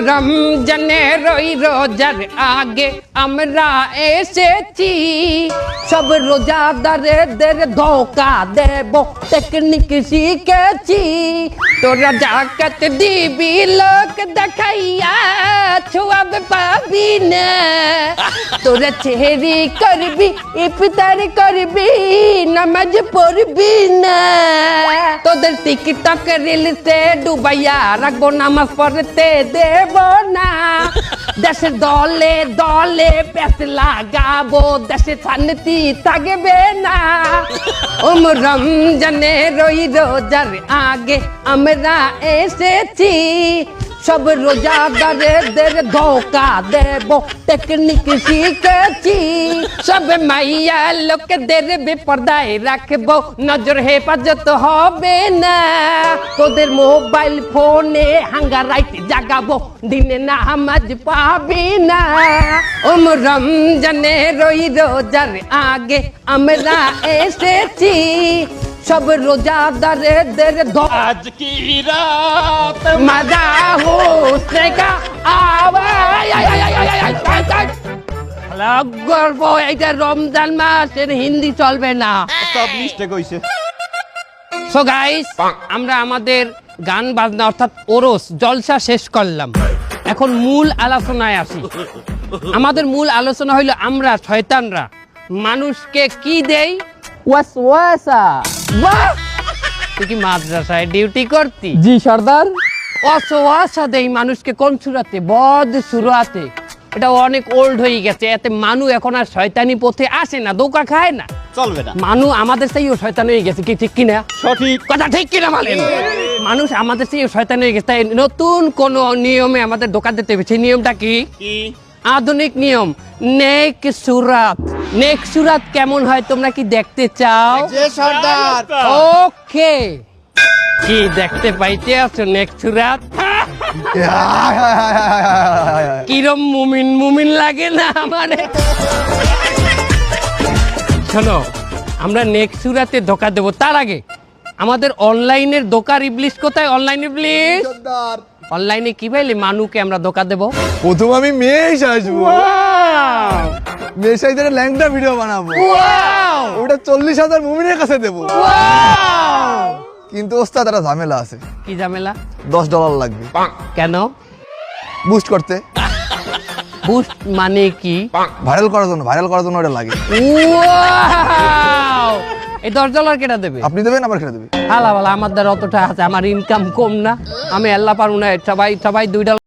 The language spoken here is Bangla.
রমজানের ওই রোজার আগে আমরা এসেছি, সব রোজাদারদের ধোকা দেব টেকনিক শিখেছি। তোরা জাকাত দিবি লোক দেখাইয়া ছোয়াব পাবি না, তোরা চেহারি করবি ইফতার করবি নামাজ পড়বি না, তোদের টিকটক রিলসে ডুবাইয়া রাখবো নামাজ পড়তে দেব না। দেশের দলে দলে পেছ লাগাবো, দেশে শান্তি থাকবে না। রমজানের ওই রোজার আগে আমরা এসেছি, সব রোজাদারদের ধোকা দেব টেকনিক শিখেছি। সব মাইয়া লোকদের বেপরদায় রাখবো, নজর হেফাজত হবে না। তোদের মোবাইল ফোনে হাঙ্গা রাইট জাগাবো, দিনে নামাজ পাবি না। রমজানের ওই রোজার আগে আমরা এসেছি, সব রোজাদারদের আজ কি রাত মজা হোসনে কা গর্ব। এটা রমজান মাস, এর হিন্দি চলবে না। সব মিস্টেক হইছে। সো গাইস, আমরা আমাদের গান বাজনা অর্থাৎ ওরস জলসা শেষ করলাম। এখন মূল আলোচনায় আসি। আমাদের মূল আলোচনা হইলো আমরা শয়তানরা মানুষকে কি দেই? ওয়াসওয়াসা। বাহ, তুই কি মাদ্রাসায় ডিউটি করতি? জি সর্দার। ওয়াসওয়াসা দেই মানুষকে কোন সুরাতে? বদ সুরাতে। এটা অনেক ওল্ড হয়ে গেছে, এতে মানুষ এখন আর শয়তানি পথে আসে না, ধোঁকা খায় না, চলবে না। মানুষ আমাদের চাইও শয়তান হয়ে গেছে। কি ঠিক কিনা? সঠিক কথা ঠিক কিনা বলেন? মানুষ আমাদের চাইও শয়তান হয়ে গেছে, তাই নতুন কোন নিয়মে আমাদের ধোঁকা দিতে হবে। সেই নিয়মটা কি? কি? আধুনিক নিয়ম, নেক সুরাত। নেক সুরাত কেমন হয় তোমরা কি দেখতে চাও? যে সর্দার। ওকে, কি দেখতে পাইতে আছো নেক সুরাত? কিরম মুমিন মুমিন লাগে না আমারে? শোনো, আমরা নেক্সট সুরাতে ধোকা দেবো। তার আগে আমাদের অনলাইনের ধোকার ইবলিশ কোথায়? অনলাইন ইবলিশ অনলাইনে কি পাইলে মানুষকে আমরা ধোকা দেবো? প্রথম আমি মেশ আসবো, মেশাই ধরে ল্যাংটা ভিডিও বানাবো, ওটা 40,000 মুমিনের কাছে দেবো। কিন্তু ওস্তাদ একটা ঝামেলা আছে। কি ঝামেলা? $10 লাগবে। কেন? বুস্ট করতে। বুস্ট মানে কি? ভাইরাল করার জন্য ওটা লাগে। Wow! এই $10 কেটা দেবে? আপনি দেবেন, আবার কেটে দেবে। হালা আমার দ্বারা অতটা আছে, আমার ইনকাম কম না, আমি আল্লাহ পারবো না। সবাই $2